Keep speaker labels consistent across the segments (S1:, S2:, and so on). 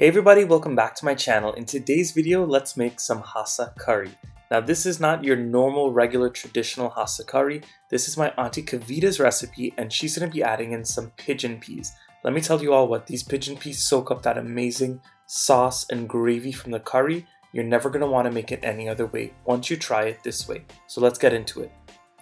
S1: Hey everybody, welcome back to my channel. In today's video, let's make some Hassa curry. Now this is not your normal, regular, traditional Hassa curry. This is my Aunty Kavita's recipe and she's going to be adding in some pigeon peas. Let me tell you all what, these pigeon peas soak up that amazing sauce and gravy from the curry. You're never going to want to make it any other way once you try it this way. So let's get into it.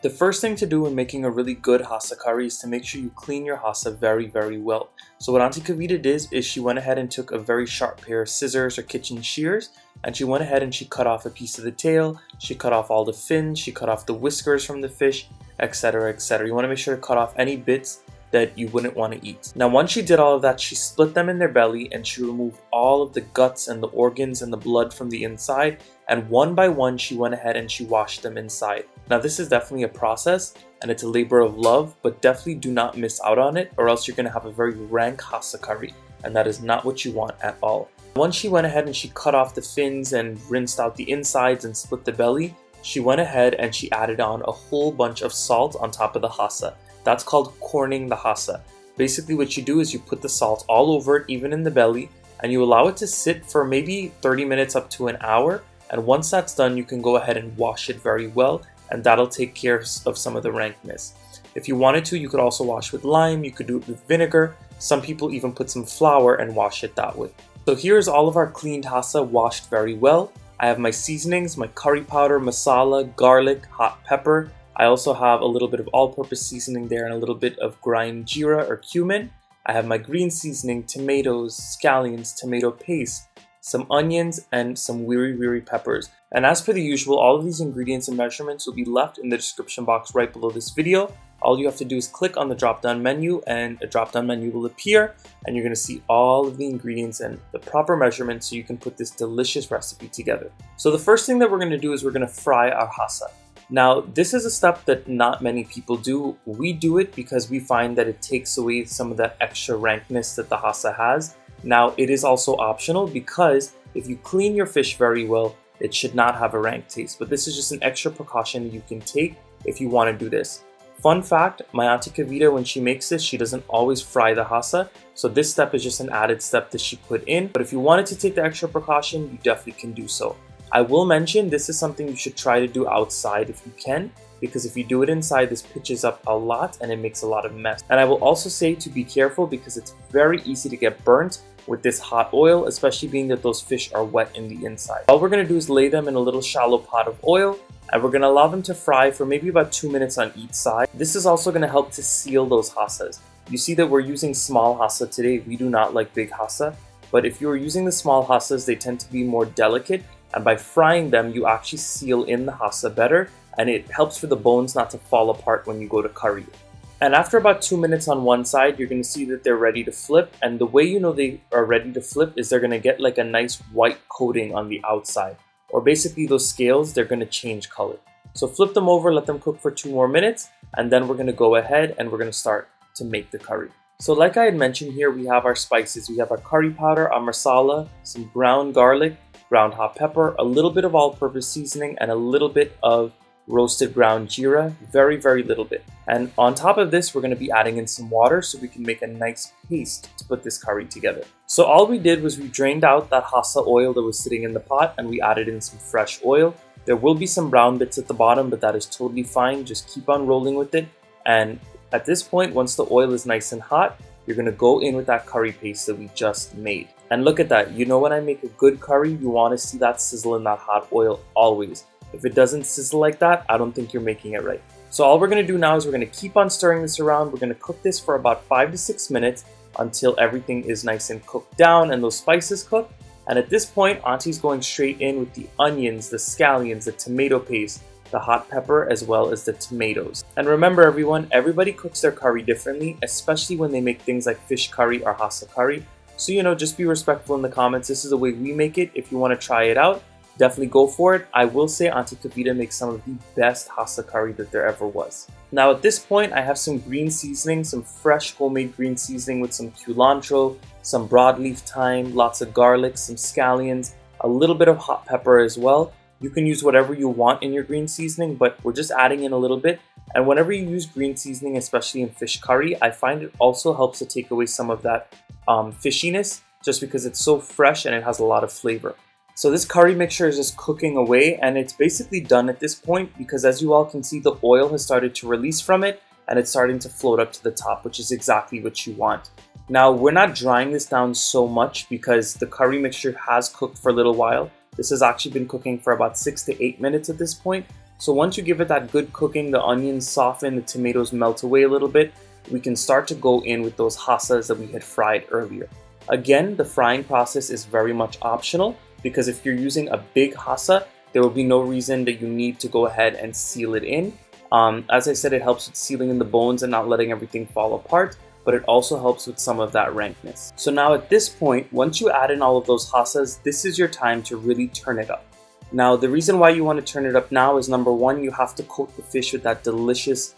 S1: The first thing to do when making a really good Hassa curry is to make sure you clean your Hassa very well. So what Aunty Kavita did is she went ahead and took a very sharp pair of scissors or kitchen shears and she went ahead and she cut off a piece of the tail, she cut off all the fins, she cut off the whiskers from the fish, etc, etc. You want to make sure to cut off any bits that you wouldn't want to eat. Now once she did all of that, she split them in their belly and she removed all of the guts and the organs and the blood from the inside, and one by one she went ahead and she washed them inside. Now this is definitely a process and it's a labor of love, but definitely do not miss out on it or else you're going to have a very rank Hassa curry, and that is not what you want at all. Once she went ahead and she cut off the fins and rinsed out the insides and split the belly, she went ahead and she added on a whole bunch of salt on top of the Hassa. That's called corning the Hassa. Basically what you do is you put the salt all over it, even in the belly, and you allow it to sit for maybe 30 minutes up to an hour, and once that's done you can go ahead and wash it very well, and that'll take care of some of the rankness. If you wanted to, you could also wash with lime, you could do it with vinegar. Some people even put some flour and wash it that way. So here's all of our cleaned Hassa washed very well. I have my seasonings, my curry powder, masala, garlic, hot pepper. I also have a little bit of all-purpose seasoning there and a little bit of ground geera or cumin. I have my green seasoning, tomatoes, scallions, tomato paste, some onions, and some Wiri-Wiri peppers. And as per the usual, all of these ingredients and measurements will be left in the description box right below this video. All you have to do is click on the drop-down menu and a drop-down menu will appear and you're going to see all of the ingredients and the proper measurements so you can put this delicious recipe together. So the first thing that we're going to do is we're going to fry our Hassa. Now, this is a step that not many people do. We do it because we find that it takes away some of that extra rankness that the Hassa has. Now, it is also optional because if you clean your fish very well, it should not have a rank taste. But this is just an extra precaution you can take if you want to do this. Fun fact, my Aunty Kavita, when she makes this, she doesn't always fry the Hassa. So this step is just an added step that she put in. But if you wanted to take the extra precaution, you definitely can do so. I will mention this is something you should try to do outside if you can, because if you do it inside, this pitches up a lot and it makes a lot of mess. And I will also say to be careful because it's very easy to get burnt with this hot oil, especially being that those fish are wet in the inside. All we're going to do is lay them in a little shallow pot of oil and we're going to allow them to fry for maybe about 2 minutes on each side. This is also going to help to seal those Hassas. You see that we're using small Hassa today. We do not like big Hassa, but if you're using the small Hassas, they tend to be more delicate. And by frying them, you actually seal in the Hassa better and it helps for the bones not to fall apart when you go to curry it. And after about 2 minutes on one side, you're going to see that they're ready to flip. And the way you know they are ready to flip is they're going to get like a nice white coating on the outside. Or basically those scales, they're going to change color. So flip them over, let them cook for 2 more minutes. And then we're going to go ahead and we're going to start to make the curry. So like I had mentioned here, we have our spices. We have our curry powder, our masala, some ground garlic, ground hot pepper, a little bit of all-purpose seasoning, and a little bit of roasted ground geera, very little bit. And on top of this, we're going to be adding in some water so we can make a nice paste to put this curry together. So all we did was we drained out that Hassa oil that was sitting in the pot and we added in some fresh oil. There will be some brown bits at the bottom, but that is totally fine. Just keep on rolling with it. And at this point, once the oil is nice and hot, you're going to go in with that curry paste that we just made. And look at that. You know when I make a good curry, you want to see that sizzle in that hot oil always. If it doesn't sizzle like that, I don't think you're making it right. So all we're going to do now is we're going to keep on stirring this around. We're going to cook this for about 5 to 6 minutes until everything is nice and cooked down and those spices cook. And at this point, Auntie's going straight in with the onions, the scallions, the tomato paste, the hot pepper, as well as the tomatoes. And remember everyone, everybody cooks their curry differently, especially when they make things like fish curry or Hassa curry. So, you know, just be respectful in the comments. This is the way we make it. If you want to try it out, definitely go for it. I will say Aunty Kavita makes some of the best Hassa curry that there ever was. Now at this point, I have some green seasoning, some fresh homemade green seasoning with some culantro, some broadleaf thyme, lots of garlic, some scallions, a little bit of hot pepper as well. You can use whatever you want in your green seasoning, but we're just adding in a little bit. And whenever you use green seasoning, especially in fish curry, I find it also helps to take away some of that fishiness just because it's so fresh and it has a lot of flavor. So this curry mixture is just cooking away, and it's basically done at this point because, as you all can see, the oil has started to release from it and it's starting to float up to the top, which is exactly what you want. Now, we're not drying this down so much because the curry mixture has cooked for a little while. This has actually been cooking for about 6 to 8 minutes at this point. So once you give it that good cooking, the onions soften, the tomatoes melt away a little bit, we can start to go in with those Hassas that we had fried earlier. Again, the frying process is very much optional, because if you're using a big Hassa, there will be no reason that you need to go ahead and seal it in. As I said, it helps with sealing in the bones and not letting everything fall apart, but it also helps with some of that rankness. So now at this point, once you add in all of those Hassas, this is your time to really turn it up. Now, the reason why you want to turn it up now is, number one, you have to coat the fish with that delicious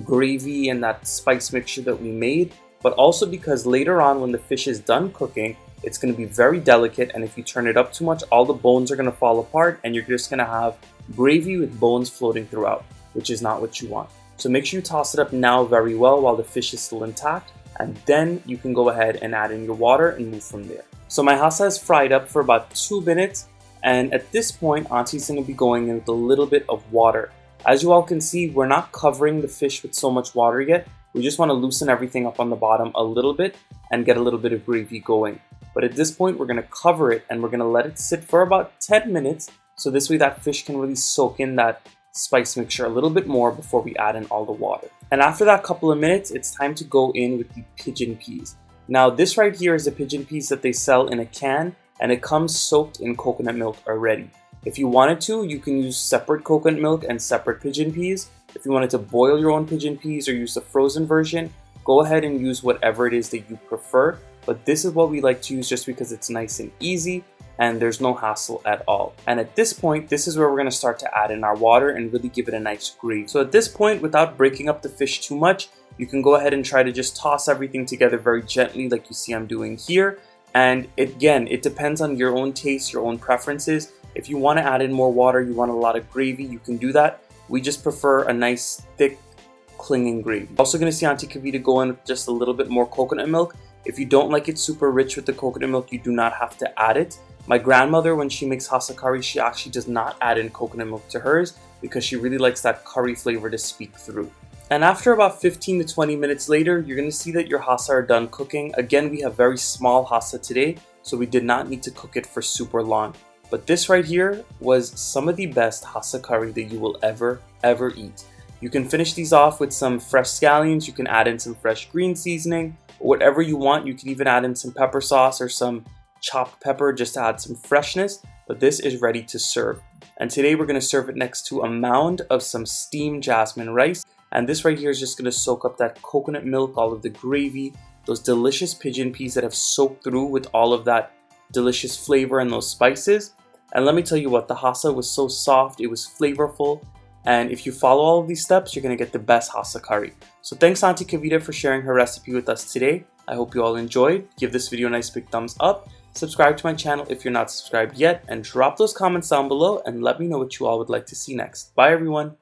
S1: gravy and that spice mixture that we made, but also because later on when the fish is done cooking, it's going to be very delicate, and if you turn it up too much, all the bones are going to fall apart and you're just going to have gravy with bones floating throughout, which is not what you want. So make sure you toss it up now very well while the fish is still intact, and then you can go ahead and add in your water and move from there. So my Hassa is fried up for about 2 minutes, and at this point, Auntie's going to be going in with a little bit of water. As you all can see, we're not covering the fish with so much water yet. We just want to loosen everything up on the bottom a little bit and get a little bit of gravy going. But at this point, we're going to cover it and we're going to let it sit for about 10 minutes. So this way that fish can really soak in that spice mixture a little bit more before we add in all the water. And after that couple of minutes, it's time to go in with the pigeon peas. Now this right here is the pigeon peas that they sell in a can, and it comes soaked in coconut milk already. If you wanted to, you can use separate coconut milk and separate pigeon peas. If you wanted to boil your own pigeon peas or use the frozen version, go ahead and use whatever it is that you prefer. But this is what we like to use just because it's nice and easy and there's no hassle at all. And at this point, this is where we're going to start to add in our water and really give it a nice gravy. So at this point, without breaking up the fish too much, you can go ahead and try to just toss everything together very gently like you see I'm doing here. And again, it depends on your own taste, your own preferences. If you want to add in more water, you want a lot of gravy, you can do that. We just prefer a nice, thick, clinging gravy. Also going to see Aunty Kavita go in with just a little bit more coconut milk. If you don't like it super rich with the coconut milk, you do not have to add it. My grandmother, when she makes Hassa curry, she actually does not add in coconut milk to hers because she really likes that curry flavor to speak through. And after about 15 to 20 minutes later, you're going to see that your Hassa are done cooking. Again, we have very small Hassa today, so we did not need to cook it for super long. But this right here was some of the best Hassa curry that you will ever eat. You can finish these off with some fresh scallions, you can add in some fresh green seasoning, whatever you want. You can even add in some pepper sauce or some chopped pepper just to add some freshness, but this is ready to serve. And today we're going to serve it next to a mound of some steamed jasmine rice, and this right here is just going to soak up that coconut milk, all of the gravy, those delicious pigeon peas that have soaked through with all of that delicious flavor and those spices. And let me tell you what, the Hassa was so soft, it was flavorful, and if you follow all of these steps, you're going to get the best Hassa curry. So thanks Aunty Kavita for sharing her recipe with us today. I hope you all enjoyed. Give this video a nice big thumbs up. Subscribe to my channel if you're not subscribed yet, and drop those comments down below and let me know what you all would like to see next. Bye everyone!